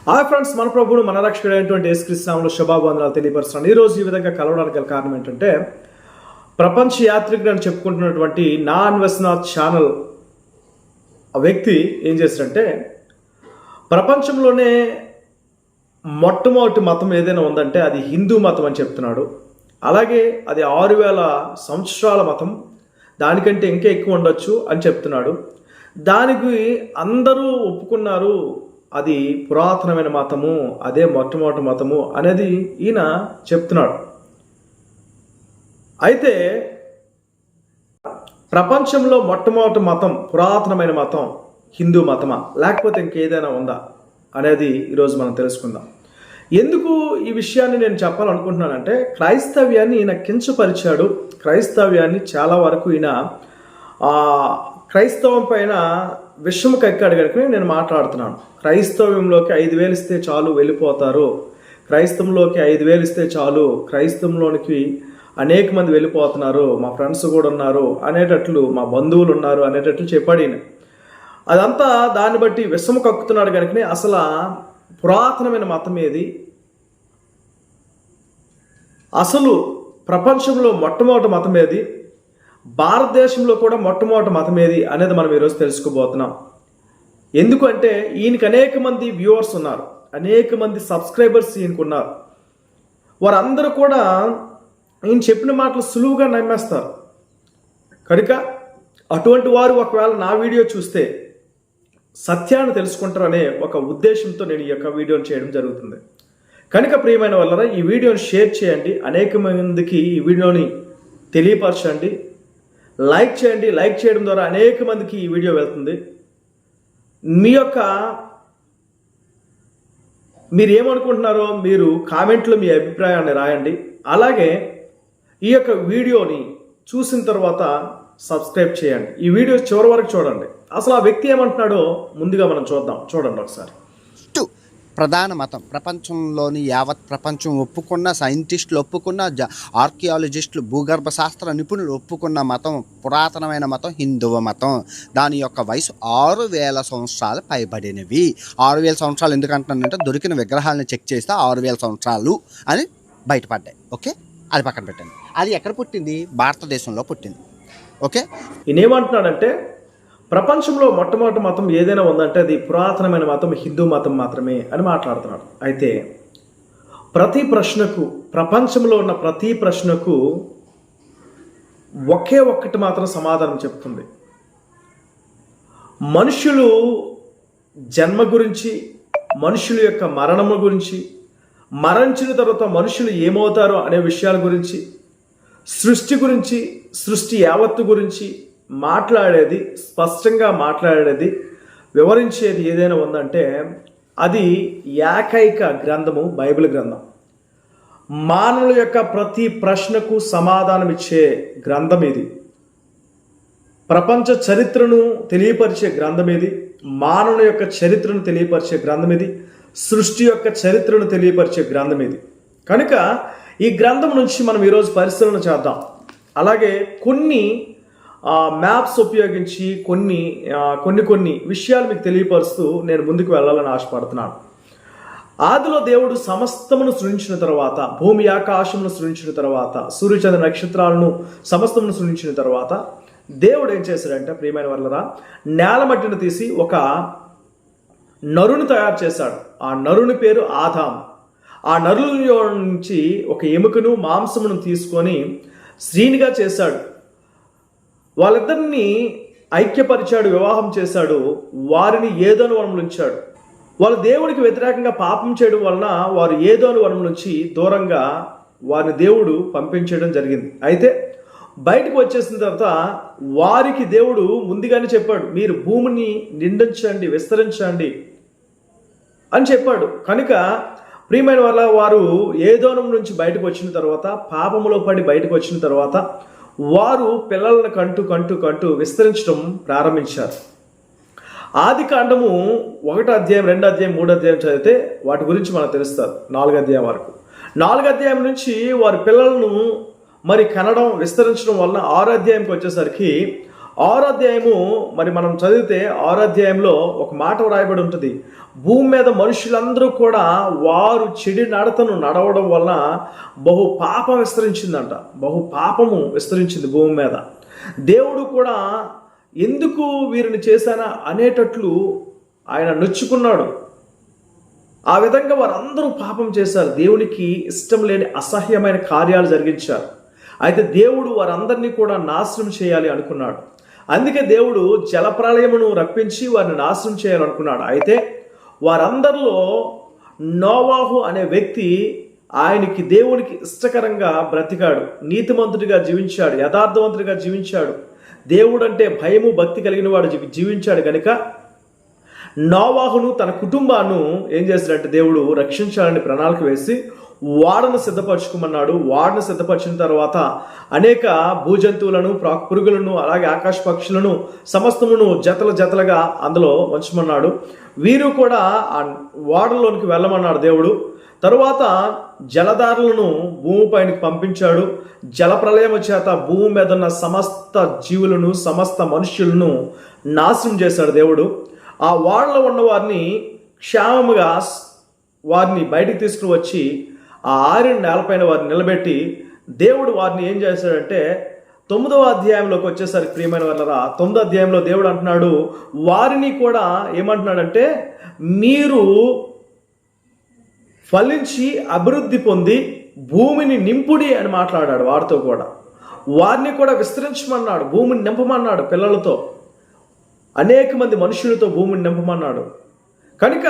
Hi friends, మన ప్రభువుడు మన రక్షకుడైనటువంటి యేసుక్రీస్తు నామములో శుభాభివందనాలు తెలియపరుస్తున్నాను. ఈరోజు ఈ విధంగా కలవడానికి గల కారణం ఏంటంటే, ప్రపంచ యాత్రికుడు అని చెప్పుకుంటున్నటువంటి నా అన్వేషనాథ్ ఛానల్ ఆ వ్యక్తి ఏం చేశాడంటే, ప్రపంచంలోనే మొట్టమొదటి మతం ఏదైనా ఉందంటే అది హిందూ మతం అని చెప్తున్నాడు. అలాగే అది 6000 సంవత్సరాల మతం, దానికంటే ఇంకా ఎక్కువ ఉండొచ్చు అని చెప్తున్నాడు. దానికి అందరూ ఒప్పుకున్నారు, అది పురాతనమైన మతము, అదే మొట్టమొదటి మతము అనేది ఈయన చెప్తున్నాడు. అయితే ప్రపంచంలో మొట్టమొదటి మతం, పురాతనమైన మతం హిందూ మతమా లేకపోతే ఇంకేదైనా ఉందా అనేది ఈరోజు మనం తెలుసుకుందాం. ఎందుకు ఈ విషయాన్ని నేను చెప్పాలనుకుంటున్నానంటే, క్రైస్తవ్యాన్ని ఈయన కించపరిచాడు. క్రైస్తవ్యాన్ని చాలా వరకు ఈయన క్రైస్తవం పైన విషము కక్కాడు కనుక నేను మాట్లాడుతున్నాను. క్రైస్తవ్యంలోకి 5000 ఇస్తే చాలు వెళ్ళిపోతారు, క్రైస్తవంలోకి 5000 ఇస్తే చాలు, క్రైస్తవంలోనికి అనేక మంది వెళ్ళిపోతున్నారు, మా ఫ్రెండ్స్ కూడా ఉన్నారు అనేటట్లు, మా బంధువులు ఉన్నారు అనేటట్లు చెప్పాడు ఈయన. అదంతా దాన్ని బట్టి విషము కక్కుతున్నాడు కనుకనే అసలు పురాతనమైన మతం ఏది, అసలు ప్రపంచంలో మొట్టమొదటి మతం ఏది, భారతదేశంలో కూడా మొట్టమొదటి మతం ఏది అనేది మనం ఈరోజు తెలుసుకోబోతున్నాం. ఎందుకంటే ఈయనకి అనేక మంది వ్యూవర్స్ ఉన్నారు, అనేక మంది సబ్స్క్రైబర్స్ ఈయనకు ఉన్నారు. వారందరూ కూడా ఈయన చెప్పిన మాటలు సులువుగా నమ్మేస్తారు. కనుక అటువంటి వారు ఒకవేళ నా వీడియో చూస్తే సత్యాన్ని తెలుసుకుంటారనే ఒక ఉద్దేశంతో నేను ఈ యొక్క వీడియోని చేయడం జరుగుతుంది. కనుక ప్రియమైన వాళ్ళరా, ఈ వీడియోని షేర్ చేయండి, అనేక మందికి ఈ వీడియోని తెలియపరచండి, లైక్ చేయండి. లైక్ చేయడం ద్వారా అనేక మందికి ఈ వీడియో వెళ్తుంది. మీరు ఏమనుకుంటున్నారో మీరు కామెంట్లో మీ అభిప్రాయాన్ని రాయండి. అలాగే ఈ యొక్క వీడియోని చూసిన తర్వాత సబ్స్క్రైబ్ చేయండి. ఈ వీడియో చివరి వరకు చూడండి. అసలు ఆ వ్యక్తి ఏమంటున్నాడో ముందుగా మనం చూడండి ఒకసారి. ప్రధాన మతం ప్రపంచంలోని యావత్ ప్రపంచం ఒప్పుకున్న, సైంటిస్టులు ఒప్పుకున్న, ఆర్కియాలజిస్టులు, భూగర్భ శాస్త్ర నిపుణులు ఒప్పుకున్న మతం, పురాతనమైన మతం హిందువ మతం. దాని యొక్క వయసు 6000 సంవత్సరాలు పైబడినవి. 6000 సంవత్సరాలు ఎందుకంటున్నానంటే, దొరికిన విగ్రహాలను చెక్ చేస్తే 6000 సంవత్సరాలు అని బయటపడ్డాయి. ఓకే, అది పక్కన పెట్టండి. అది ఎక్కడ పుట్టింది? భారతదేశంలో పుట్టింది. ఓకే, ఈయనేమంటున్నాడంటే, ప్రపంచంలో మొట్టమొదటి మతం ఏదైనా ఉందంటే అది పురాతనమైన మతం హిందూ మతం మాత్రమే అని మాట్లాడుతున్నాడు. అయితే ప్రతి ప్రశ్నకు, ప్రపంచంలో ఉన్న ప్రతి ప్రశ్నకు ఒకే ఒక్కటి మాత్రం సమాధానం చెప్తుంది. మనుషులు జన్మ గురించి, మనుషుల యొక్క మరణము గురించి, మరణించిన తర్వాత మనుషులు ఏమవుతారో అనే విషయాల గురించి, సృష్టి గురించి, సృష్టి యావత్తు గురించి మాట్లాడేది, స్పష్టంగా మాట్లాడేది, వివరించేది ఏదైనా ఉందంటే అది ఏకైక గ్రంథము బైబిల్ గ్రంథం. మానవుల యొక్క ప్రతి ప్రశ్నకు సమాధానం ఇచ్చే గ్రంథం ఇది. ప్రపంచ చరిత్రను తెలియపరిచే గ్రంథం ఇది. మానవుల యొక్క చరిత్రను తెలియపరిచే గ్రంథం ఇది. సృష్టి యొక్క చరిత్రను తెలియపరిచే గ్రంథం ఇది. కనుక ఈ గ్రంథం నుంచి మనం ఈరోజు పరిశీలన చేద్దాం. అలాగే కొన్ని మ్యాప్స్ ఉపయోగించి కొన్ని విషయాలు మీకు తెలియపరుస్తూ నేను ముందుకు వెళ్ళాలని ఆశపడుతున్నాను. ఆదిలో దేవుడు సమస్తమును సృష్టించిన తర్వాత, భూమి ఆకాశమును సృష్టించిన తర్వాత, సూర్యచంద్ర నక్షత్రాలను సమస్తమును సృష్టించిన తర్వాత దేవుడు ఏం చేశాడంటే, ప్రియమైన వాళ్ళరా, నేల మట్టిని తీసి ఒక నరుని తయారు చేశాడు. ఆ నరుని పేరు ఆదాం. ఆ నరులో నుంచి ఒక ఎముకను, మాంసమును తీసుకొని స్త్రీనిగా చేశాడు. వాళ్ళిద్దరిని ఐక్యపరిచాడు, వివాహం చేశాడు. వారిని ఏదోను వనంలో ఉంచాడు. వాళ్ళు దేవుడికి వ్యతిరేకంగా పాపం చేయడం వలన వారు ఏదోను వనం నుంచి దూరంగా వారిని దేవుడు పంపించడం జరిగింది. అయితే బయటకు వచ్చేసిన తర్వాత వారికి దేవుడు ముందుగానే చెప్పాడు, మీరు భూమిని నిండించండి, విస్తరించండి అని చెప్పాడు. కనుక ప్రియమైన వల్ల వారు ఏదోనం నుంచి బయటకు వచ్చిన తర్వాత, పాపములో పడి బయటకు వచ్చిన తర్వాత వారు పిల్లలను కంటూ విస్తరించడం ప్రారంభించారు. ఆది కాండము 1 అధ్యాయం, 2 అధ్యాయం, 3 అధ్యాయం చదివితే వాటి గురించి మనకు తెలుస్తారు. 4 అధ్యాయం వరకు. 4 అధ్యాయం నుంచి వారి పిల్లలను మరి కనడం, విస్తరించడం వలన 6 అధ్యాయంకి వచ్చేసరికి 6వ అధ్యాయము మరి మనం చదివితే 6వ అధ్యాయంలో ఒక మాట వ్రాయబడి ఉంటుంది. భూమి మీద మనుషులందరూ కూడా వారు చెడు నడతను నడవడం వలన బహు పాపం విస్తరించిందంట. బహు పాపము విస్తరించింది భూమి మీద. దేవుడు కూడా ఎందుకు వీరిని చేశానా అనేటట్లు ఆయన నొచ్చుకున్నాడు. ఆ విధంగా వారందరూ పాపం చేశారు. దేవునికి ఇష్టం లేని అసహ్యమైన కార్యాలు జరిగించారు. అయితే దేవుడు వారందరినీ కూడా నాశనం చేయాలి అనుకున్నాడు. అందుకే దేవుడు జలప్రళయమును రప్పించి వారిని నాశనం చేయాలనుకున్నాడు. అయితే వారందరిలో నోవాహు అనే వ్యక్తి ఆయనకి దేవునికి ఇష్టకరంగా బ్రతికాడు, నీతిమంతుడిగా జీవించాడు, యథార్థవంతుడిగా జీవించాడు, దేవుడు అంటే భయము భక్తి కలిగిన వాడు జీవించాడు. కనుక నోవాహును తన కుటుంబాన్ని ఏం చేశాడంటే దేవుడు రక్షించాలని ప్రణాళిక వేసి వాడను సిద్ధపరచుకోమన్నాడు. వాడను సిద్ధపరిచిన తర్వాత అనేక భూజంతువులను, పురుగులను, అలాగే ఆకాశ పక్షులను సమస్తమును జతలుగా అందులో ఉంచమన్నాడు. వీరు కూడా ఆ వాడలోనికి వెళ్ళమన్నాడు దేవుడు. తరువాత జలధారలను భూమిపైనకి పంపించాడు. జలప్రళయం చేత భూమి మీద ఉన్న సమస్త జీవులను, సమస్త మనుష్యులను నాశనం చేశాడు దేవుడు. ఆ వాడలో ఉన్న వారిని క్షేమముగా వారిని బయటికి తీసుకుని వచ్చి ఆ ఆరిన నేలపైన వారిని నిలబెట్టి దేవుడు వారిని ఏం చేశాడంటే 9వ అధ్యాయంలోకి వచ్చేసరికి ప్రియమైన వాళ్ళరా, 9వ అధ్యాయంలో దేవుడు అంటున్నాడు, వారిని కూడా ఏమంటున్నాడంటే మీరు ఫలించి అభివృద్ధి పొంది భూమిని నింపుడి అని మాట్లాడాడు. వారితో కూడా వారిని కూడా విస్తరించమన్నాడు, భూమిని నింపమన్నాడు, పిల్లలతో అనేక మంది మనుషులతో భూమిని నింపమన్నాడు. కనుక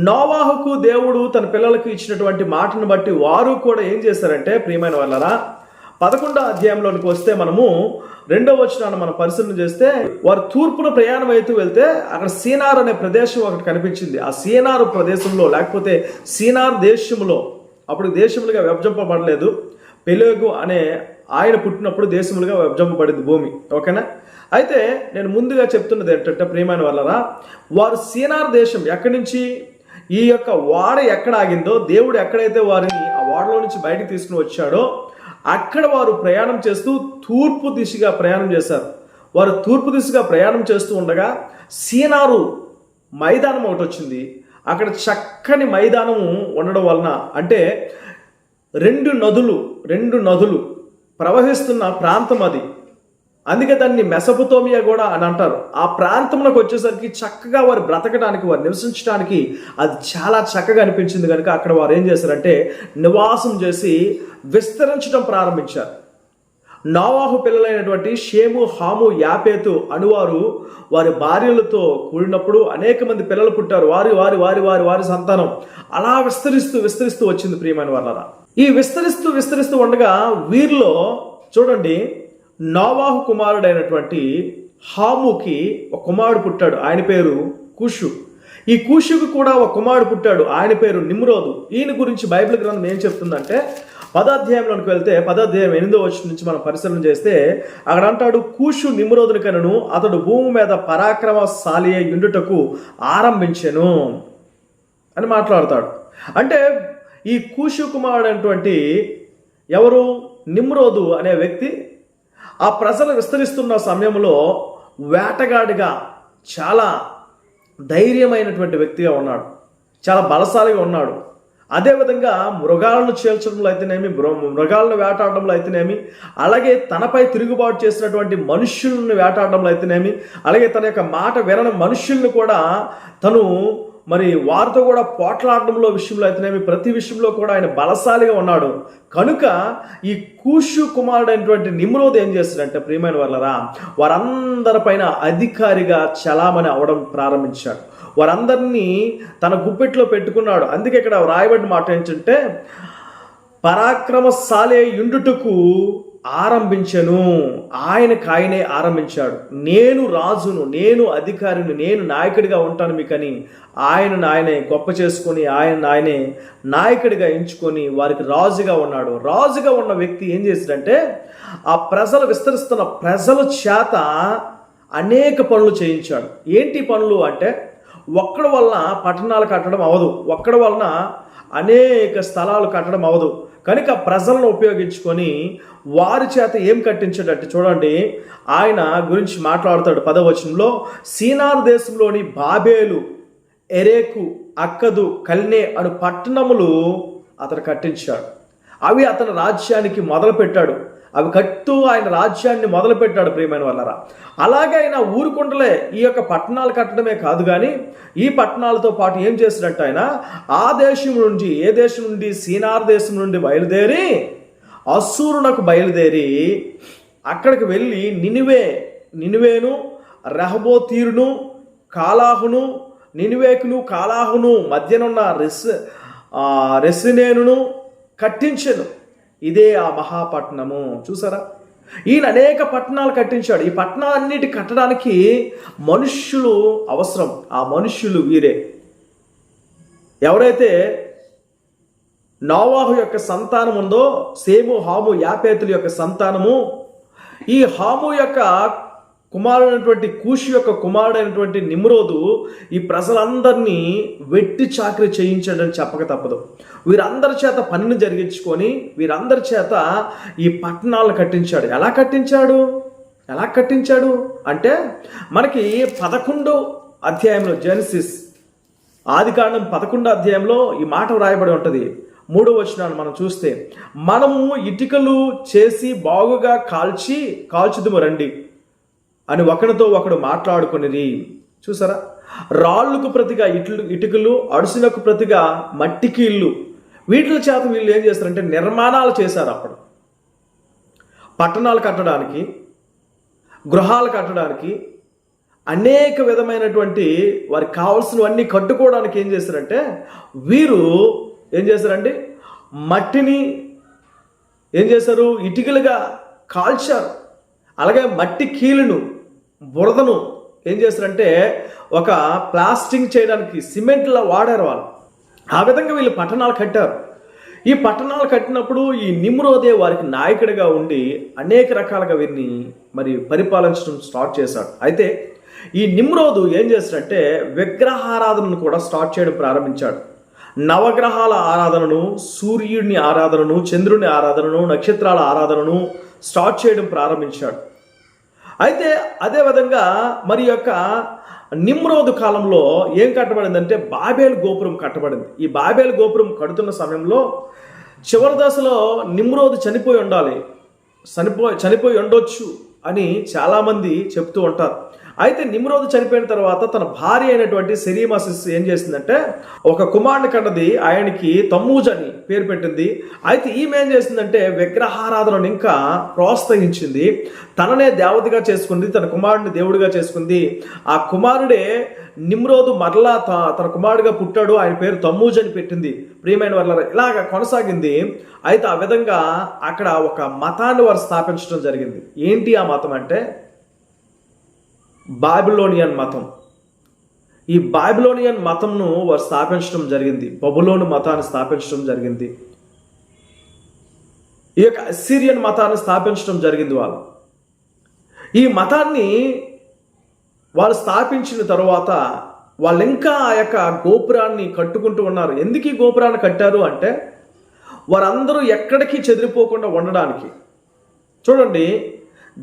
నోవాహుకు దేవుడు తన పిల్లలకు ఇచ్చినటువంటి మాటను బట్టి వారు కూడా ఏం చేశారంటే ప్రియమైన వాళ్ళరా, 11వ అధ్యాయంలోనికి వస్తే మనము 2వ వచనాన్ని మనం పరిశీలన చేస్తే వారు తూర్పున ప్రయాణం అవుతూ వెళ్తే అక్కడ సీనార్ అనే ప్రదేశం ఒకటి కనిపించింది. ఆ సీనారు ప్రదేశంలో లేకపోతే సీనార్ దేశంలో, అప్పుడు దేశములుగా విభజింపబడలేదు, పెలెగు అనే ఆయన పుట్టినప్పుడు దేశములుగా విభజింపబడింది భూమి. ఓకేనా? అయితే నేను ముందుగా చెప్తున్నది ఏంటంటే ప్రియమైన వాళ్ళరా, వారు సీనార్ దేశం ఎక్కడి నుంచి ఈ యొక్క వాడ ఎక్కడ ఆగిందో, దేవుడు ఎక్కడైతే వారిని ఆ వాడలో నుంచి బయటికి తీసుకుని వచ్చాడో అక్కడ వారు ప్రయాణం చేస్తూ తూర్పు దిశగా ప్రయాణం చేశారు. వారు తూర్పు దిశగా ప్రయాణం చేస్తూ ఉండగా సీనారు మైదానం ఒకటి వచ్చింది. అక్కడ చక్కని మైదానము ఉండడం వలన, అంటే రెండు నదులు ప్రవహిస్తున్న ప్రాంతం అది. అందుకే దాన్ని మెసొపొతేమియా కూడా అని అంటారు. ఆ ప్రాంతంలోకి వచ్చేసరికి చక్కగా వారు బ్రతకడానికి, వారు నివసించడానికి అది చాలా చక్కగా అనిపించింది. కనుక అక్కడ వారు ఏం చేశారంటే నివాసం చేసి విస్తరించడం ప్రారంభించారు. నోవాహు పిల్లలైనటువంటి షేము, హాము, యాపేతు అనువారు వారి భార్యలతో కూడినప్పుడు అనేక మంది పిల్లలు పుట్టారు. వారి వారి వారి వారి వారి సంతానం అలా విస్తరిస్తూ వచ్చింది ప్రియమైన వాళ్ళరా. ఈ విస్తరిస్తూ ఉండగా వీరిలో చూడండి, నోవాహు కుమారుడైనటువంటి హాముకి ఒక కుమారుడు పుట్టాడు. ఆయన పేరు కూషు. ఈ కూషుకు కూడా ఒక కుమారుడు పుట్టాడు. ఆయన పేరు నిమ్రోదు. ఈయన గురించి బైబిల్ గ్రంథం ఏం చెప్తుందంటే 10వ అధ్యాయంలోకి వెళ్తే 10వ అధ్యాయం 8వ వచనం నుంచి మనం పరిశీలన చేస్తే అక్కడ అంటాడు, కూషు నిమ్రోదుని కనను అతడు భూమి మీద పరాక్రమశాలి యుండుటకు ఆరంభించెను అని మాట్లాడతాడు. అంటే ఈ కూషు కుమారుడు అనేటువంటి ఎవరు? నిమ్రోదు అనే వ్యక్తి ఆ ప్రజలు విస్తరిస్తున్న సమయంలో వేటగాడిగా చాలా ధైర్యమైనటువంటి వ్యక్తిగా ఉన్నాడు, చాలా బలశాలిగా ఉన్నాడు. అదేవిధంగా మృగాలను చేల్చడంలో అయితేనేమి, మృగాలను వేటాడడంలో అయితేనేమి, అలాగే తనపై తిరుగుబాటు చేసినటువంటి మనుష్యులను వేటాడడంలో అయితేనేమి, అలాగే తన యొక్క మాట వినని మనుష్యులను కూడా తను మరి వారితో కూడా పోట్లాడడంలో విషయంలో అయితేనేమి, ప్రతి విషయంలో కూడా ఆయన బలశాలిగా ఉన్నాడు. కనుక ఈ కూషు కుమారుడైనటువంటి నిమ్రోదు ఏం చేస్తాడంటే ప్రియమైన వాళ్ళరా, వారందరిపైన అధికారిగా చలామణి అవడం ప్రారంభించాడు. వారందరినీ తన గుప్పెట్లో పెట్టుకున్నాడు. అందుకే ఇక్కడ రాయబడిన మాట ఏంటంటే పరాక్రమశాలి యుండుటకు ఆరంభించెను. ఆయనే ఆరంభించాడు. నేను రాజును, నేను అధికారిని, నేను నాయకుడిగా ఉంటాను మీకని ఆయనే గొప్ప చేసుకొని ఆయనే నాయకుడిగా ఎంచుకొని వారికి రాజుగా ఉన్నాడు. రాజుగా ఉన్న వ్యక్తి ఏం చేశాడంటే ఆ ప్రజలు విస్తరిస్తున్న ప్రజల చేత అనేక పనులు చేయించాడు. ఏంటి పనులు అంటే, ఒక్కడి వలన పట్టణాలు కట్టడం అవదు, ఒక్కడి వలన అనేక స్థలాలు కట్టడం అవదు. కనుక ప్రజలను ఉపయోగించుకొని వారి చేత ఏం కట్టించాడంటే చూడండి, ఆయన గురించి మాట్లాడుతాడు 10వ వచనంలో. సీనారు దేశంలోని బాబేలు, ఎరేకు, అక్కదు, కల్నే అను పట్టణములు అతను కట్టించాడు. అవి అతని రాజ్యానికి మొదలుపెట్టాడు. అవి కట్టు ఆయన రాజ్యాన్ని మొదలుపెట్టాడు. ప్రియమైన వాళ్ళరా, అలాగే ఆయన ఊరుకుండలే ఈ యొక్క పట్టణాలు కట్టడమే కాదు, కానీ ఈ పట్టణాలతో పాటు ఏం చేసినట్టు ఆయన ఆ దేశం నుండి, ఏ దేశం నుండి, సీనార్ దేశం నుండి బయలుదేరి అస్సూరునకు బయలుదేరి అక్కడికి వెళ్ళి నినివేను, రెహబోతీరును, కాలాహును, నినివేకును కాలాహును మధ్యనున్న రెసినేనును కట్టించెను. ఇదే ఆ మహాపట్నము. చూసారా, ఈయన అనేక పట్టణాలు కట్టించాడు. ఈ పట్టణాలన్నిటి కట్టడానికి మనుష్యులు అవసరం. ఆ మనుష్యులు వీరే. ఎవరైతే నోవాహు యొక్క సంతానం ఉందో, సేము, హాము, యాపేతుల యొక్క సంతానము, ఈ హాము యొక్క కుమారుడైనటువంటి కూషు యొక్క కుమారుడైనటువంటి నిమ్రోదు ఈ ప్రజలందరినీ వెట్టి చాకరీ చేయించాడని చెప్పక తప్పదు. వీరందరి చేత పనిని జరిగించుకొని వీరందరి చేత ఈ పట్టణాలను కట్టించాడు. ఎలా కట్టించాడు అంటే మనకి 11వ అధ్యాయంలో, జెనసిస్ ఆదికాండం 11వ అధ్యాయంలో ఈ మాట వ్రాయబడి ఉంటుంది. 3వ వచనాన్ని మనం చూస్తే, మనము ఇటుకలు చేసి బాగుగా కాల్చుదుము రండి అని ఒకరితో ఒకడు మాట్లాడుకుని. చూసారా, రాళ్ళకు ప్రతిగా ఇటుకలు, అడుసులకు ప్రతిగా మట్టికి ఇల్లు, వీటి చేత వీళ్ళు ఏం చేస్తారంటే నిర్మాణాలు చేశారు. అప్పుడు పట్టణాలు కట్టడానికి, గృహాలు కట్టడానికి, అనేక విధమైనటువంటి వారికి కావాల్సినవన్నీ కట్టుకోవడానికి ఏం చేస్తారంటే వీరు ఏం చేశారండి, మట్టిని ఏం చేశారు, ఇటుకలుగా కాల్చారు. అలాగే మట్టి కీలును, బురదను ఏం చేస్తారంటే ఒక ప్లాస్టింగ్ చేయడానికి సిమెంట్లా వాడారు వాళ్ళు. ఆ విధంగా వీళ్ళు పట్టణాలు కట్టారు. ఈ పట్టణాలు కట్టినప్పుడు ఈ నిమ్రోదే వారికి నాయకుడిగా ఉండి అనేక రకాలుగా వీరిని మరి పరిపాలించడం స్టార్ట్ చేశాడు. అయితే ఈ నిమ్రోదు ఏం చేశాడంటే విగ్రహారాధనను కూడా స్టార్ట్ చేయడం ప్రారంభించాడు. నవగ్రహాల ఆరాధనను, సూర్యుడిని ఆరాధనను, చంద్రుని ఆరాధనను, నక్షత్రాల ఆరాధనను స్టార్ట్ చేయడం ప్రారంభించాడు. అయితే అదేవిధంగా మరి యొక్క నిమ్రోదు కాలంలో ఏం కట్టబడిందంటే బాబేలు గోపురం కట్టబడింది. ఈ బాబేలు గోపురం కడుతున్న సమయంలో చివరి దశలో నిమ్రోదు చనిపోయి ఉండొచ్చు అని చాలామంది చెప్తూ ఉంటారు. అయితే నిమ్రోదు చనిపోయిన తర్వాత తన భార్య అయినటువంటి సెరీమాసిస్ ఏం చేసిందంటే ఒక కుమారుని కన్నది. ఆయనకి తమ్మూజ్ అని పేరు పెట్టింది. అయితే ఈమె ఏం చేసిందంటే విగ్రహారాధనను ఇంకా ప్రోత్సహించింది. తననే దేవతగా చేసుకుంది, తన కుమారుడిని దేవుడిగా చేసుకుంది. ఆ కుమారుడే నిమ్రోదు మరలా తన కుమారుడిగా పుట్టాడు, ఆయన పేరు తమ్మూజ్ అని పెట్టింది. ప్రియమైన వాళ్ళ ఇలాగ కొనసాగింది. అయితే ఆ విధంగా అక్కడ ఒక మతాన్ని వారు స్థాపించడం జరిగింది. ఏంటి ఆ మతం అంటే బాబిలోనియన్ మతం. ఈ బాబిలోనియన్ మతంను వారు స్థాపించడం జరిగింది. బబులోను మతాన్ని స్థాపించడం జరిగింది. ఈ యొక్క అస్సిరియన్ మతాన్ని స్థాపించడం జరిగింది. ఈ మతాన్ని వాళ్ళు స్థాపించిన తరువాత వాళ్ళు ఇంకా ఆ యొక్క గోపురాన్ని కట్టుకుంటూ ఉన్నారు. ఎందుకు ఈ గోపురాన్ని కట్టారు అంటే వారందరూ ఎక్కడికి చెదిరిపోకుండా ఉండడానికి. చూడండి,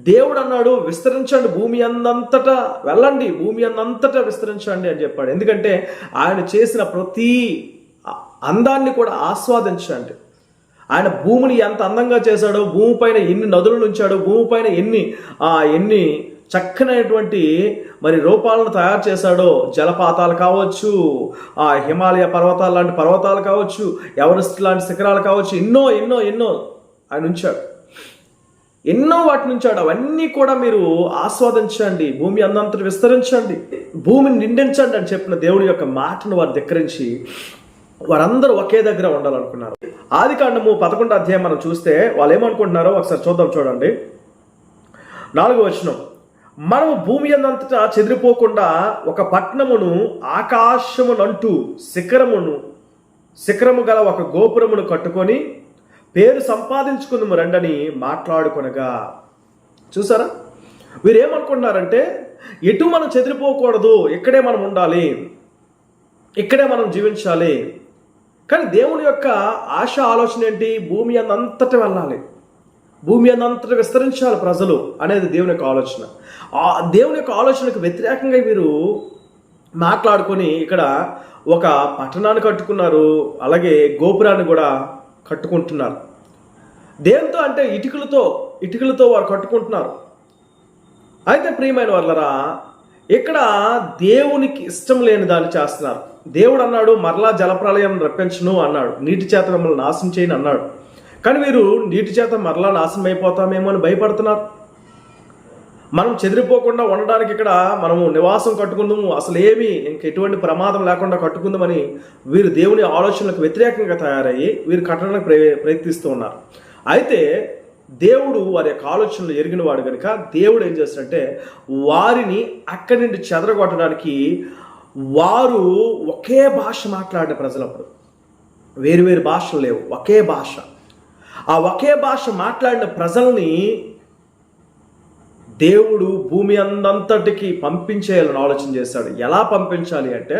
దేవుడు అన్నాడు విస్తరించండి, భూమి అందంతటా వెళ్ళండి, భూమి అందంతటా విస్తరించండి అని చెప్పాడు. ఎందుకంటే ఆయన చేసిన ప్రతి అందాన్ని కూడా ఆస్వాదించండి. ఆయన భూమిని ఎంత అందంగా చేశాడో, భూమిపైన ఎన్ని నదులను ఉంచాడో, భూమిపైన ఎన్ని చక్కనైనటువంటి మరి రూపాలను తయారు చేశాడో, జలపాతాలు కావచ్చు, హిమాలయ పర్వతాలు లాంటి పర్వతాలు కావచ్చు, ఎవరెస్ట్ లాంటి శిఖరాలు కావచ్చు, ఎన్నో ఎన్నో ఎన్నో ఆయన ఉంచాడు. ఎన్నో వాటి నుంచాడు. అవన్నీ కూడా మీరు ఆస్వాదించండి, భూమి అందంతటి విస్తరించండి, భూమిని నిండించండి అని చెప్పిన దేవుడి యొక్క మాటను వారు ధిక్కరించి వారందరూ ఒకే దగ్గర ఉండాలనుకున్నారు. ఆదికాండము 11వ అధ్యాయం మనం చూస్తే వాళ్ళు ఏమనుకుంటున్నారో ఒకసారి చూద్దాం. చూడండి, 4వ వచనం, మనము భూమి అందంతటా చెదిరిపోకుండా ఒక పట్టణమును ఆకాశమునంటూ శిఖరము గల ఒక గోపురమును కట్టుకొని పేరు సంపాదించుకుందాము రండని మాట్లాడుకొనగా. చూసారా, వీరేమనుకుంటున్నారంటే ఎటు మనం చెదిరిపోకూడదు, ఇక్కడే మనం ఉండాలి, ఇక్కడే మనం జీవించాలి, కానీ దేవుని యొక్క ఆశ ఆలోచన ఏంటి? భూమి అంతటా వెళ్ళాలి, భూమి అంతటా విస్తరించాలి ప్రజలు అనేది దేవుని యొక్క ఆలోచన. ఆ దేవుని యొక్క ఆలోచనకు వ్యతిరేకంగా వీరు మాట్లాడుకొని ఇక్కడ ఒక పట్టణాన్ని కట్టుకున్నారు, అలాగే గోపురాన్ని కూడా కట్టుకుంటున్నారు. దేంతో అంటే ఇటుకలతో వారు కట్టుకుంటున్నారు. అయితే ప్రియమైన వాళ్ళరా, ఇక్కడ దేవునికి ఇష్టం లేని దాన్ని చేస్తున్నారు. దేవుడు అన్నాడు మరలా జలప్రళయం రప్పించును అన్నాడు, నీటి చేత మిమ్మల్ని నాశనం చేయను అన్నాడు. కానీ వీరు నీటి చేత మరలా నాశనం అయిపోతామేమో అని భయపడుతున్నారు. మనం చెదిరిపోకుండా ఉండడానికి ఇక్కడ మనము నివాసం కట్టుకుందాము, అసలు ఏమి ఎటువంటి ప్రమాదం లేకుండా కట్టుకుందామని వీరు దేవుని ఆలోచనలకు వ్యతిరేకంగా తయారయ్యి వీరు కట్టడానికి ప్రయత్నిస్తూ ఉన్నారు. అయితే దేవుడు వారి యొక్క ఆలోచనలు ఎరిగిన వాడు కనుక దేవుడు ఏం చేస్తాడంటే వారిని అక్కడి నుండి చెదరగొట్టడానికి, వారు ఒకే భాష మాట్లాడిన ప్రజలప్పుడు, వేరు వేరు భాషలు లేవు, ఒకే భాష. ఆ ఒకే భాష మాట్లాడిన ప్రజల్ని దేవుడు భూమి అంతటికి పంపించేయాలని ఆలోచన చేశాడు. ఎలా పంపించాలి అంటే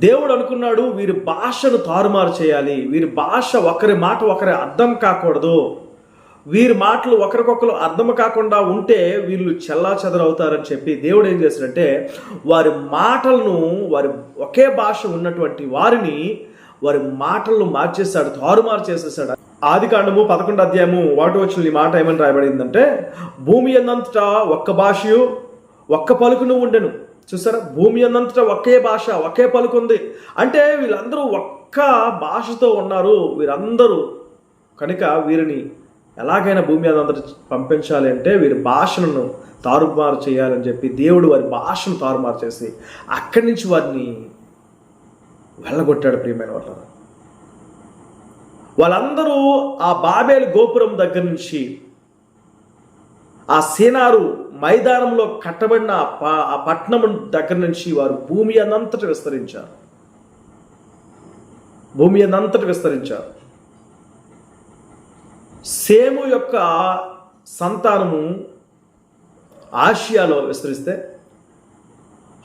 దేవుడు అనుకున్నాడు వీరి భాషను తారుమారు చేయాలి, వీరి భాష ఒకరి మాట ఒకరి అర్థం కాకూడదు, వీరి మాటలు ఒకరికొకరు అర్థం కాకుండా ఉంటే వీళ్ళు చెల్లా చెదరవుతారని చెప్పి దేవుడు ఏం చేశాడంటే వారి మాటలను, వారి ఒకే భాష ఉన్నటువంటి వారిని వారి మాటలను మార్చేశాడు, తారుమారు చేసేసాడు. ఆదికాండము 11వ అధ్యాయము 1వ వచనంలో ఈ మాట ఏమని రాయబడిందంటే భూమి అన్నంతటా ఒక్క భాషయు ఒక్క పలుకును ఉండెను. చూసారా, భూమి అన్నంతటా ఒకే భాష ఒకే పలుకు ఉంది. అంటే వీళ్ళందరూ ఒక్క భాషతో ఉన్నారు వీరందరూ. కనుక వీరిని ఎలాగైనా భూమి అదంతటా పంపించాలి అంటే వీరి భాషను తారుమారు చేయాలని చెప్పి దేవుడు వారి భాషను తారుమారు చేసి అక్కడి నుంచి వారిని వెళ్ళగొట్టాడు. ప్రియమైన వాళ్ళందరూ ఆ బాబేలు గోపురం దగ్గర నుంచి ఆ సీనారు మైదానంలో కట్టబడిన ఆ పట్టణం దగ్గర నుంచి వారు భూమి అనంతట విస్తరించారు, భూమి అనంతట విస్తరించారు. సేము యొక్క సంతానము ఆసియాలో విస్తరిస్తే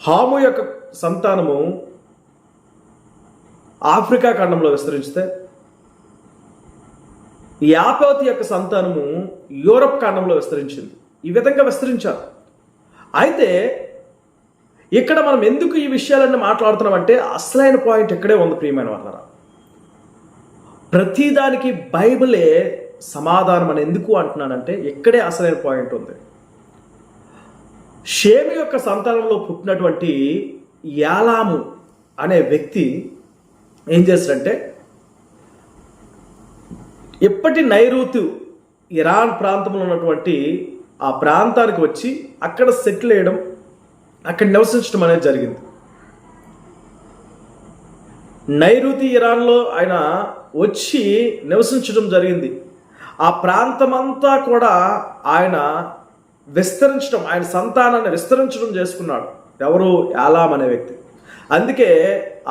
హాము యొక్క సంతానము ఆఫ్రికా ఖండంలో విస్తరిస్తే యాపేతు యొక్క సంతానము యూరప్ ఖండంలో విస్తరించింది. ఈ విధంగా విస్తరించారు. అయితే ఇక్కడ మనం ఎందుకు ఈ విషయాలన్నీ మాట్లాడుతున్నామంటే అసలైన పాయింట్ ఇక్కడే ఉంది ప్రియమైన వాళ్ళరా. ప్రతిదానికి బైబిలే సమాధానం అని ఎందుకు అంటున్నానంటే ఇక్కడే అసలైన పాయింట్ ఉంది. షేము యొక్క సంతానంలో పుట్టినటువంటి యాలాము అనే వ్యక్తి ఏం చేశాడంటే ఇప్పటి నైరుతి ఇరాన్ ప్రాంతంలో ఉన్నటువంటి ఆ ప్రాంతానికి వచ్చి అక్కడ సెటిల్ అయ్యడం, అక్కడ నివసించడం అనేది జరిగింది. నైరుతి ఇరాన్లో ఆయన వచ్చి నివసించడం జరిగింది. ఆ ప్రాంతమంతా కూడా ఆయన విస్తరించడం, ఆయన సంతానాన్ని విస్తరించడం చేసుకున్నాడు. ఎవరు? యాలాం అనే వ్యక్తి. అందుకే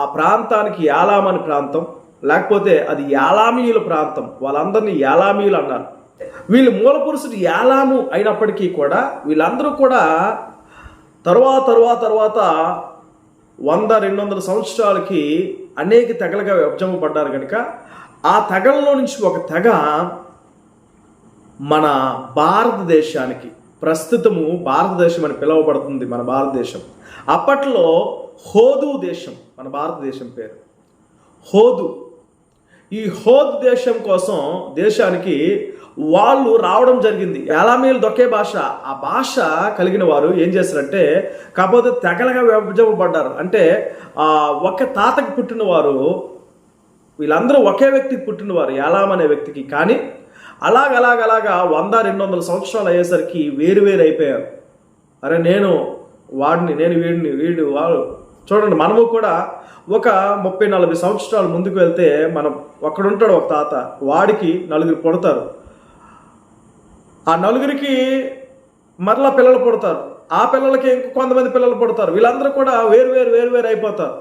ఆ ప్రాంతానికి యాలాం అనే ప్రాంతం, లేకపోతే అది యాలామీయుల ప్రాంతం, వాళ్ళందరినీ యాలామీయులు అన్నారు. వీళ్ళు మూల పురుషుడు యాలాము అయినప్పటికీ కూడా వీళ్ళందరూ కూడా తర్వాత 100-200 సంవత్సరాలకి అనేక తెగలుగా విభజింపబడ్డారు. కనుక ఆ తెగల్లో నుంచి ఒక తెగ మన భారతదేశానికి, ప్రస్తుతము భారతదేశం అని పిలువబడుతుంది మన భారతదేశం. అప్పట్లో హోదు దేశం, మన భారతదేశం పేరు హోదు. ఈ హోద్ దేశం కోసం దేశానికి వాళ్ళు రావడం జరిగింది. యాలామీయులు ఒకే భాష, ఆ భాష కలిగిన వారు ఏం చేశారంటే కాకపోతే తెగలుగా విభజింపబడ్డారు. అంటే ఒక తాతకి పుట్టినవారు, వీళ్ళందరూ ఒకే వ్యక్తికి పుట్టినవారు యాలాం అనే వ్యక్తికి. కానీ అలాగ 100-200 సంవత్సరాలు అయ్యేసరికి వేరు అయిపోయారు. అరే నేను వాడిని, నేను వీడిని, వీడు వాడు. చూడండి, మనము కూడా ఒక 30-40 సంవత్సరాలు ముందుకు వెళ్తే మనం ఒక్కడుంటాడు ఒక తాత, వాడికి 4 పుడతారు, ఆ 4కి మరలా పిల్లలు పుడతారు, ఆ పిల్లలకి ఇంకో కొంతమంది పిల్లలు పుడతారు. వీళ్ళందరూ కూడా వేరు అయిపోతారు.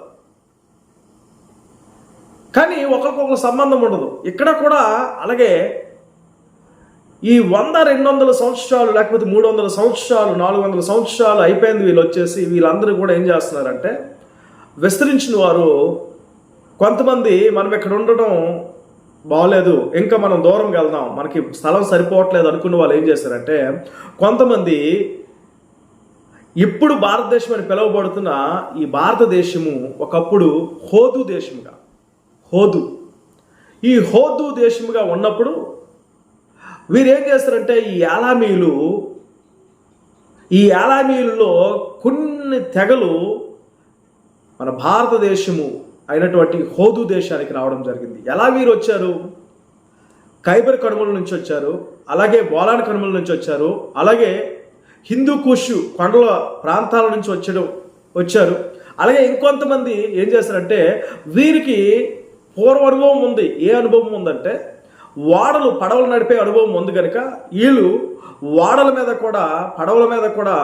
కానీ ఒకరికొకరు సంబంధం ఉండదు. ఇక్కడ కూడా అలాగే ఈ 100-200 సంవత్సరాలు, లేకపోతే 300 సంవత్సరాలు, 400 సంవత్సరాలు అయిపోయింది. వీళ్ళు వచ్చేసి వీళ్ళందరూ కూడా ఏం చేస్తున్నారంటే విస్తరించిన వారు కొంతమంది మనం ఇక్కడ ఉండడం బాగోలేదు, ఇంకా మనం దూరంకి వెళ్దాం, మనకి స్థలం సరిపోవట్లేదు అనుకున్న వాళ్ళు ఏం చేశారంటే, కొంతమంది ఇప్పుడు భారతదేశం అని పిలువబడుతున్న ఈ భారతదేశము ఒకప్పుడు హోదు దేశముగా, ఈ హోదు దేశముగా ఉన్నప్పుడు వీరు ఏం చేస్తారంటే, ఈ యాలామీలలో కొన్ని తెగలు మన భారతదేశము అయినటువంటి హోదు దేశానికి రావడం జరిగింది. ఎలా వీరు వచ్చారు? ఖైబర్ కనుమల నుంచి వచ్చారు, అలాగే బోలాన్ కనుమల నుంచి వచ్చారు, అలాగే హిందూ కుష్ కొండల ప్రాంతాల నుంచి వచ్చారు. అలాగే ఇంకొంతమంది ఏం చేస్తారంటే, వీరికి పూర్వ అనుభవం ఉంది. ఏ అనుభవం ఉందంటే, పడవలు నడిపే అనుభవం ఉంది కనుక వీళ్ళు పడవల మీద కూడా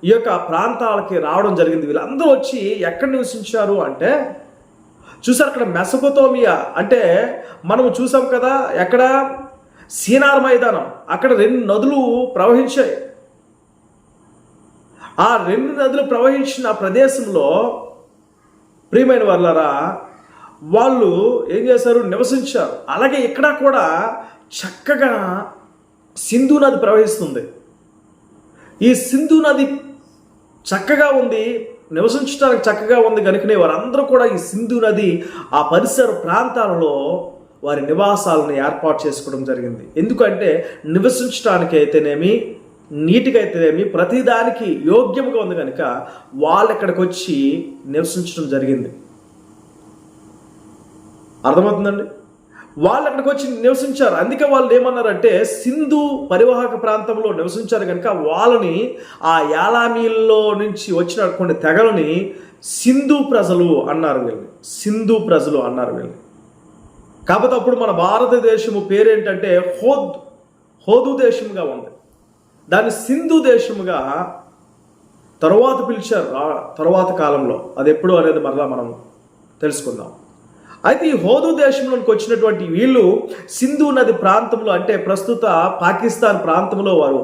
ఈ యొక్క ప్రాంతాలకి రావడం జరిగింది. వీళ్ళందరూ వచ్చి ఎక్కడ నివసించారు అంటే, చూసారు అక్కడ మెసొపొతేమియా అంటే మనం చూసాం కదా, ఎక్కడ సీనార్ మైదానం, అక్కడ 2 నదులు ప్రవహించాయి. ఆ 2 నదులు ప్రవహించిన ప్రదేశంలో ప్రియమైన వాళ్ళారా, వాళ్ళు ఏం చేశారు? నివసించారు. అలాగే ఇక్కడ కూడా చక్కగా సింధు నది ప్రవహిస్తుంది. ఈ సింధు నది చక్కగా ఉంది, నివసించడానికి చక్కగా ఉంది కనుకనే వారందరూ కూడా ఈ సింధు నది ఆ పరిసర ప్రాంతాలలో వారి నివాసాలను ఏర్పాటు చేసుకోవడం జరిగింది. ఎందుకంటే నివసించడానికి అయితేనేమి, నీటికి అయితేనేమి, ప్రతిదానికి యోగ్యముగా ఉంది కనుక వాళ్ళు ఇక్కడికి వచ్చి నివసించడం జరిగింది. అర్థమవుతుందండి? వాళ్ళు అక్కడికి వచ్చి నివసించారు. అందుకే వాళ్ళు ఏమన్నారంటే, సింధు పరివాహక ప్రాంతంలో నివసించారు కనుక వాళ్ళని, ఆ యాలామీల్లో నుంచి వచ్చిన కొన్ని తెగలని సింధు ప్రజలు అన్నారు వీళ్ళని. కాకపోతే అప్పుడు మన భారతదేశము పేరేంటంటే హోదు దేశముగా ఉంది. దాన్ని సింధు దేశముగా తరువాత పిలిచారు, తరువాత కాలంలో. అది ఎప్పుడు అనేది మరలా మనం తెలుసుకుందాం. అయితే ఈ హోదు దేశంలోకి వచ్చినటువంటి వీళ్ళు సింధు నది ప్రాంతంలో, అంటే ప్రస్తుత పాకిస్తాన్ ప్రాంతంలో వారు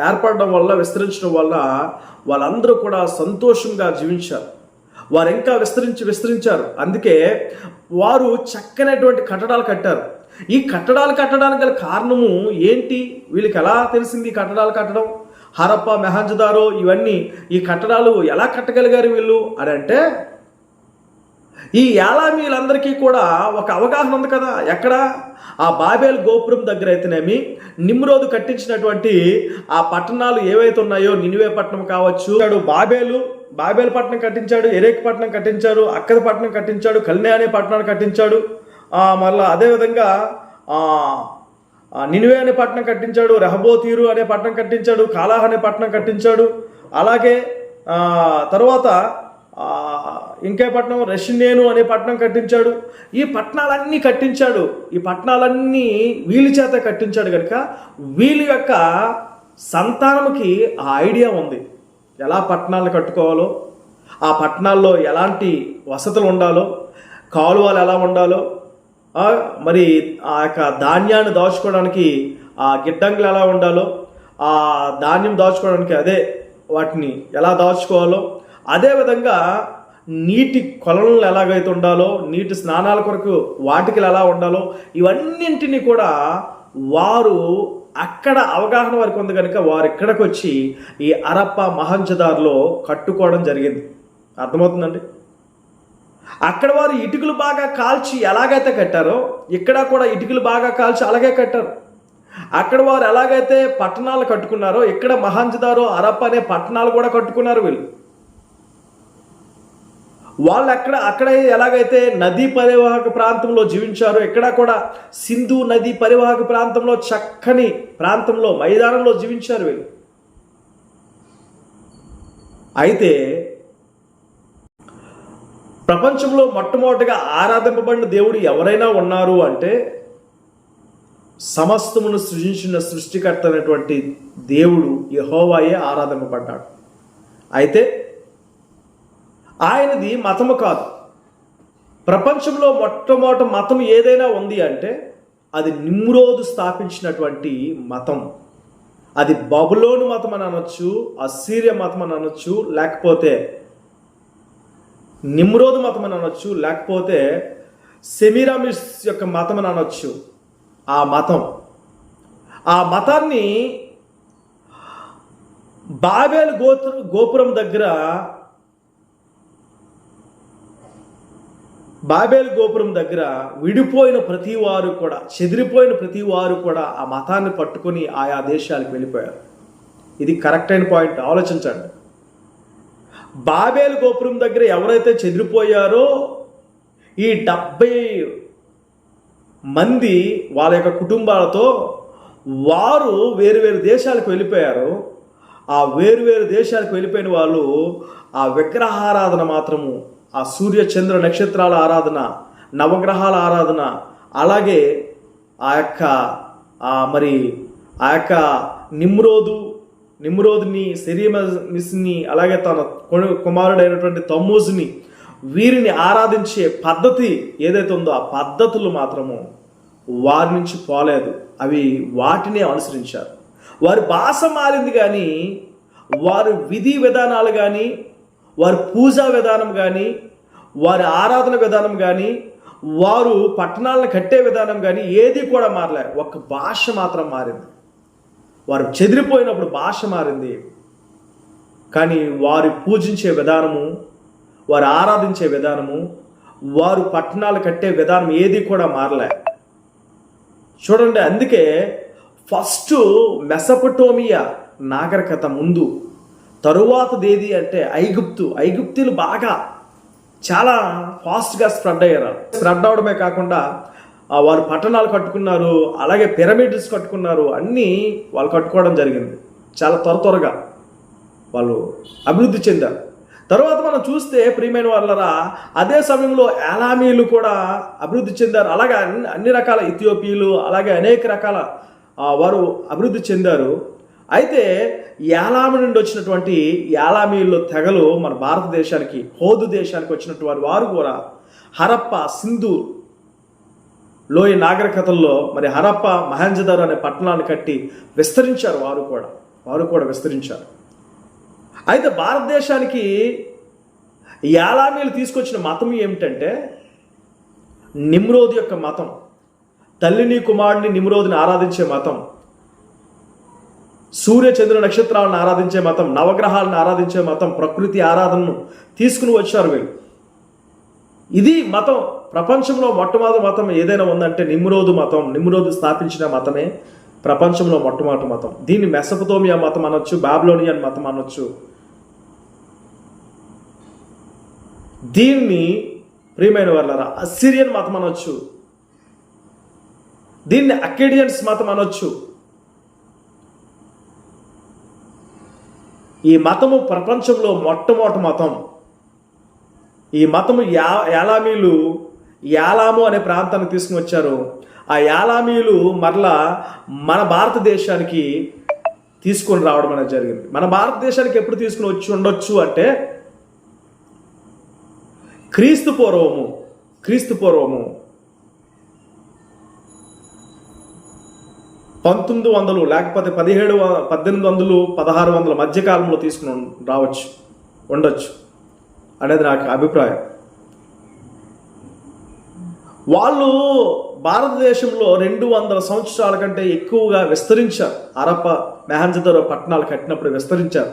ఏర్పడడం వల్ల, విస్తరించడం వల్ల వాళ్ళందరూ కూడా సంతోషంగా జీవించారు. వారు ఇంకా విస్తరించారు. అందుకే వారు చక్కనటువంటి కట్టడాలు కట్టారు. ఈ కట్టడాలు కట్టడానికి గల కారణము ఏంటి? వీళ్ళకి ఎలా తెలిసింది ఈ కట్టడాలు కట్టడం? హరప్ప, మెహంజదారో ఇవన్నీ ఈ కట్టడాలు ఎలా కట్టగలిగారు వీళ్ళు అని అంటే, ఈ యాలామీలందరికీ కూడా ఒక అవగాహన ఉంది కదా. ఎక్కడ? ఆ బాబేల్ గోపురం దగ్గర అయితేనేమి, నిమ్రోదు కట్టించినటువంటి ఆ పట్టణాలు ఏవైతే ఉన్నాయో, నినివే పట్టణం కావచ్చు, బాబేలు పట్టణం కట్టించాడు, ఎరేక్ పట్టణం కట్టించాడు, అక్కద పట్టణం కట్టించాడు, కల్నే అనే పట్టణాన్ని కట్టించాడు. మళ్ళీ అదేవిధంగా నినివే అనే పట్టణం కట్టించాడు, రెహబోతీరు అనే పట్టణం కట్టించాడు, కాలాహ్ అనే పట్టణం కట్టించాడు. అలాగే తర్వాత ఇంకే పట్టణం, రెషినేను అనే పట్టణం కట్టించాడు. ఈ పట్టణాలన్నీ కట్టించాడు. ఈ పట్టణాలన్నీ వీళ్ళ చేత కట్టించాడు కనుక వీళ్ళ యొక్క సంతానముకి ఆ ఐడియా ఉంది, ఎలా పట్టణాలను కట్టుకోవాలో, ఆ పట్టణాల్లో ఎలాంటి వసతులు ఉండాలో, కాలువలు ఎలా ఉండాలో, మరి ఆ యొక్క ధాన్యాన్ని దాచుకోవడానికి ఆ గిడ్డంగులు ఎలా ఉండాలో, ఆ ధాన్యం దాచుకోవడానికి వాటిని ఎలా దాచుకోవాలో, అదేవిధంగా నీటి కొలనులు ఎలాగైతే ఉండాలో, నీటి స్నానాల కొరకు వాటికలు ఎలా ఉండాలో, ఇవన్నింటినీ కూడా వారు అక్కడ అవగాహన వరకు ఉంది కనుక వారు ఇక్కడికి వచ్చి ఈ హరప్ప, మహంజదార్లో కట్టుకోవడం జరిగింది. అర్థమవుతుందండి? అక్కడ వారు ఇటుకలు బాగా కాల్చి ఎలాగైతే కట్టారో, ఇక్కడ కూడా ఇటుకలు బాగా కాల్చి అలాగే కట్టారు. అక్కడ వారు ఎలాగైతే పట్టణాలు కట్టుకున్నారో, ఇక్కడ మహంజదారో, హరప్ప అనే పట్టణాలు కూడా కట్టుకున్నారు వీళ్ళు. వాళ్ళు అక్కడ ఎలాగైతే నదీ పరివాహక ప్రాంతంలో జీవించారో, ఇక్కడ కూడా సింధు నదీ పరివాహక ప్రాంతంలో చక్కని ప్రాంతంలో, మైదానంలో జీవించారు వీళ్ళు. అయితే ప్రపంచంలో మొట్టమొదటిగా ఆరాధింపబడిన దేవుడు ఎవరైనా ఉన్నారు అంటే, సమస్తమును సృజించిన సృష్టికర్త అయినటువంటి దేవుడు యెహోవాయే ఆరాధింపబడ్డాడు. అయితే ఆయనది మతము కాదు. ప్రపంచంలో మొట్టమొదటి మతం ఏదైనా ఉంది అంటే అది నిమ్రోదు స్థాపించినటువంటి మతం. అది బబులోను మతం అని అనొచ్చు, అస్సీరియా మతం అని అనొచ్చు, లేకపోతే నిమ్రోదు మతం అని అనొచ్చు, లేకపోతే సెమీరామిస్ యొక్క మతం అని అనొచ్చు. ఆ మతాన్ని బాబేలు గోపురం దగ్గర విడిపోయిన ప్రతి వారు కూడా, చెదిరిపోయిన ప్రతి వారు కూడా ఆ మతాన్ని పట్టుకొని ఆయా దేశాలకు వెళ్ళిపోయారు. ఇది కరెక్ట్ అయిన పాయింట్, ఆలోచించండి. బాబేలు గోపురం దగ్గర ఎవరైతే చెదిరిపోయారో ఈ 70 మంది వాళ్ళ యొక్క కుటుంబాలతో వారు వేరు దేశాలకు వెళ్ళిపోయారు. ఆ వేరు దేశాలకు వెళ్ళిపోయిన వాళ్ళు ఆ విగ్రహారాధన మాత్రము, ఆ సూర్య చంద్ర నక్షత్రాల ఆరాధన, నవగ్రహాల ఆరాధన, అలాగే ఆ యొక్క నిమ్రోదుని, సెమీరామిస్ని, అలాగే తన కుమారుడైనటువంటి తమ్మూజుని, వీరిని ఆరాధించే పద్ధతి ఏదైతే ఉందో ఆ పద్ధతులు మాత్రము వారి నుంచి పోలేదు. అవి వాటినే అనుసరించారు. వారి భాష మారింది కానీ వారి విధి విధానాలు కానీ, వారి పూజా విధానం కానీ, వారి ఆరాధన విధానం కానీ, వారు పట్టణాలను కట్టే విధానం కానీ ఏది కూడా మారలే. ఒక భాష మాత్రం మారింది. వారు చెదిరిపోయినప్పుడు భాష మారింది, కానీ వారు పూజించే విధానము, వారు ఆరాధించే విధానము, వారు పట్టణాలు కట్టే విధానం ఏది కూడా మారలే. చూడండి, అందుకే ఫస్ట్ మెసొపొటేమియా నాగరికత ముందు, తరువాతది ఏది అంటే ఐగుప్తీయులు బాగా చాలా ఫాస్ట్గా స్ప్రెడ్ అయ్యారు. స్ప్రెడ్ అవడమే కాకుండా వారు పట్టణాలు కట్టుకున్నారు, అలాగే పిరమిడ్స్ కట్టుకున్నారు, అన్నీ వాళ్ళు కట్టుకోవడం జరిగింది. చాలా త్వరగా వాళ్ళు అభివృద్ధి చెందారు. తర్వాత మనం చూస్తే ప్రియమైన వాళ్ళరా, అదే సమయంలో ఏలామీలు కూడా అభివృద్ధి చెందారు. అలాగే అన్ని రకాల ఇథియోపియలు, అలాగే అనేక రకాల వారు అభివృద్ధి చెందారు. అయితే ఏలాము నుండి వచ్చినటువంటి ఏలామీలు తెగలు మన భారతదేశానికి, హోదు దేశానికి వచ్చినటువంటి వారు కూడా హరప్ప, సింధు లోయ నాగరికతల్లో మరి హరప్ప, మహంజదారో అనే పట్టణాన్ని కట్టి విస్తరించారు. వారు కూడా విస్తరించారు. అయితే భారతదేశానికి ఏలామీలు తీసుకొచ్చిన మతం ఏమిటంటే నిమ్రోదు యొక్క మతం. తల్లిని, కుమారుడిని, నిమ్రోదుని ఆరాధించే మతం, సూర్య చంద్ర నక్షత్రాలను ఆరాధించే మతం, నవగ్రహాలను ఆరాధించే మతం, ప్రకృతి ఆరాధనను తీసుకుని వచ్చారు వీళ్ళు. ఇది మతం. ప్రపంచంలో మొట్టమొదటి మతం ఏదైనా ఉందంటే నిమ్రోదు మతం. నిమ్రోదు స్థాపించిన మతమే ప్రపంచంలో మొట్టమొదటి మతం. దీన్ని మెసొపొటేమియా మతం అనొచ్చు, బాబిలోనియన్ మతం అనొచ్చు. దీన్ని ప్రియమైన వాళ్ళరా అస్సిరియన్ మతం అనొచ్చు, దీన్ని అకేడియన్స్ మతం అనొచ్చు. ఈ మతము ప్రపంచంలో మొట్టమొదటి మతం. ఈ మతము ఏలామీలు ఏలాము అనే ప్రాంతాన్ని తీసుకుని వచ్చారు. ఆ ఏలామీలు మరలా మన భారతదేశానికి తీసుకొని రావడం అనేది జరిగింది. మన భారతదేశానికి ఎప్పుడు తీసుకుని వచ్చి ఉండొచ్చు అంటే క్రీస్తు పూర్వము 1900 లేకపోతే 1800, 1600 మధ్యకాలంలో తీసుకుని ఉండొచ్చు అనేది నాకు అభిప్రాయం. వాళ్ళు భారతదేశంలో 200 సంవత్సరాల కంటే ఎక్కువగా విస్తరించారు. హరప్ప, మొహంజదారో పట్టణాలు కట్టినప్పుడు విస్తరించారు.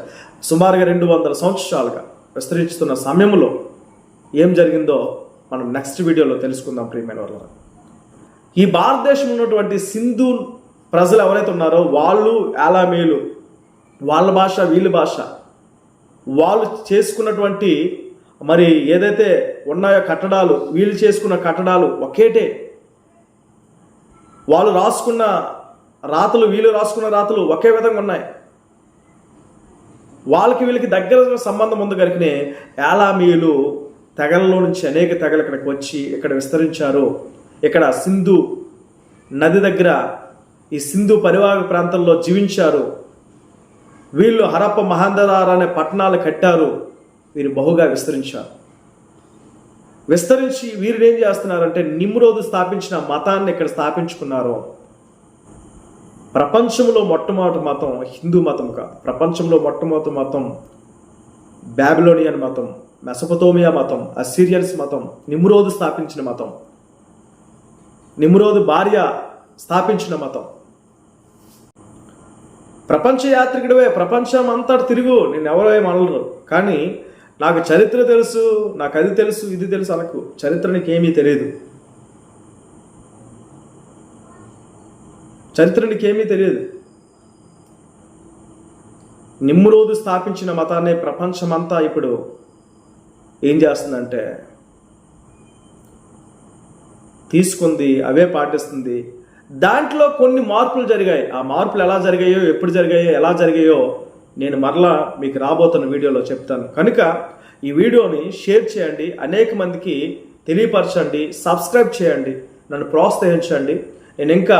సుమారుగా 200 సంవత్సరాలుగా విస్తరిస్తున్న సమయంలో ఏం జరిగిందో మనం నెక్స్ట్ వీడియోలో తెలుసుకుందాం ప్రియమైన వాళ్ళ. ఈ భారతదేశంలో ఉన్నటువంటి సింధు ప్రజలు ఎవరైతే ఉన్నారో వాళ్ళు ఏలామీలు, వాళ్ళ భాష వీళ్ళ భాష, వాళ్ళు చేసుకున్నటువంటి మరి ఏదైతే ఉన్నాయో కట్టడాలు, వీళ్ళు చేసుకున్న కట్టడాలు ఒకేటే. వాళ్ళు రాసుకున్న రాతలు, వీళ్ళు రాసుకున్న రాతలు ఒకే విధంగా ఉన్నాయి. వాళ్ళకి వీళ్ళకి దగ్గర సంబంధం ఉంది కనుకనే ఏలామీలు తెగలలో నుంచి అనేక తెగలు ఇక్కడికి వచ్చి ఇక్కడ విస్తరించారు. ఇక్కడ సింధు నది దగ్గర ఈ సింధు పరివాహక ప్రాంతంలో జీవించారు. వీళ్ళు హరప్ప, మహంజదారో అనే పట్టణాలు కట్టారు. వీరు బహుగా విస్తరించి వీరు ఏం చేస్తున్నారంటే నిమ్రోదు స్థాపించిన మతాన్ని ఇక్కడ స్థాపించుకున్నారు. ప్రపంచంలో మొట్టమొదటి మతం హిందూ మతం కాదు. ప్రపంచంలో మొట్టమొదటి మతం బాబిలోనియన్ మతం, మెసొపొతేమియా మతం, అస్సిరియన్స్ మతం, నిమ్రోదు స్థాపించిన మతం, నిమ్రోదు భార్య స్థాపించిన మతం. ప్రపంచ యాత్రికుడివే, ప్రపంచం అంతా తిరుగు, నేను ఎవరో ఏమనరు. కానీ నాకు చరిత్ర తెలుసు, నాకు అది తెలుసు, ఇది తెలుసు అనకు. చరిత్ర నీకేమీ తెలియదు. చరిత్ర నీకేమీ తెలియదు. నిమ్రోదు స్థాపించిన మతాన్ని ప్రపంచమంతా ఇప్పుడు ఏం చేస్తుందంటే తీసుకుంది, అవే పాటిస్తుంది. దాంట్లో కొన్ని మార్పులు జరిగాయి. ఆ మార్పులు ఎలా జరిగాయో, ఎప్పుడు జరిగాయో, ఎలా జరిగాయో నేను మరలా మీకు రాబోతున్న వీడియోలో చెప్తాను. కనుక ఈ వీడియోని షేర్ చేయండి, అనేక మందికి తెలియపరచండి, సబ్స్క్రైబ్ చేయండి, నన్ను ప్రోత్సహించండి. నేను ఇంకా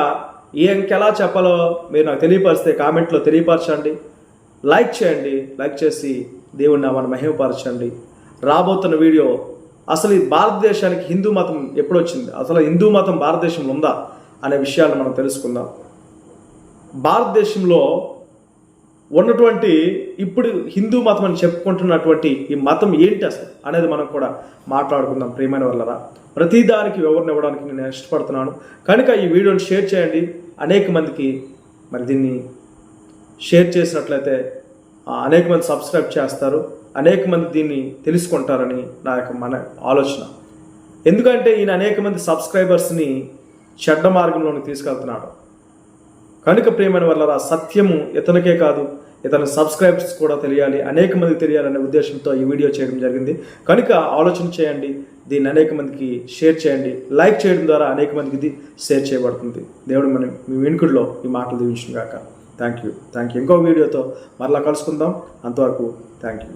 ఇంకెలా చెప్పాలో మీరు నాకు తెలియపరిస్తే కామెంట్లో తెలియపరచండి. లైక్ చేయండి, లైక్ చేసి దేవుని నామాన్ని మహిమపరచండి. రాబోతున్న వీడియో అసలు ఈ భారతదేశానికి హిందూ మతం ఎప్పుడు వచ్చింది, అసలు హిందూ మతం భారతదేశంలో ఉందా అనే విషయాలను మనం తెలుసుకుందాం. భారతదేశంలో ఉన్నటువంటి ఇప్పుడు హిందూ మతం అని చెప్పుకుంటున్నటువంటి ఈ మతం ఏంటి అసలు అనేది మనం కూడా మాట్లాడుకుందాం. ప్రియమైన వాళ్ళరా, ప్రతిదానికి వివరణ ఇవ్వడానికి నేను ఇష్టపడుతున్నాను. కనుక ఈ వీడియోని షేర్ చేయండి, అనేక మందికి మరి దీన్ని షేర్ చేసినట్లయితే అనేక మంది సబ్స్క్రైబ్ చేస్తారు, అనేక మంది దీన్ని తెలుసుకుంటారని నా యొక్క ఆలోచన. ఎందుకంటే ఈయన అనేక మంది సబ్స్క్రైబర్స్ని చెడ్డ మార్గంలోకి తీసుకెళ్తున్నాడు. కనుక ప్రియమైన వాళ్ళరా, సత్యము ఇతనికే కాదు, ఇతని సబ్స్క్రైబర్స్ కూడా తెలియాలి, అనేక మందికి తెలియాలనే ఉద్దేశంతో ఈ వీడియో చేయడం జరిగింది. కనుక ఆలోచన చేయండి, దీన్ని అనేక మందికి షేర్ చేయండి. లైక్ చేయడం ద్వారా అనేక మందికి ఇది షేర్ చేయబడుతుంది. దేవుడు మీ వెనుకల్లో ఈ మాటలు దీవించును గాక. Thank you. ఇంకో వీడియోతో మరలా కలుసుకుందాం. అంతవరకు థ్యాంక్ యూ.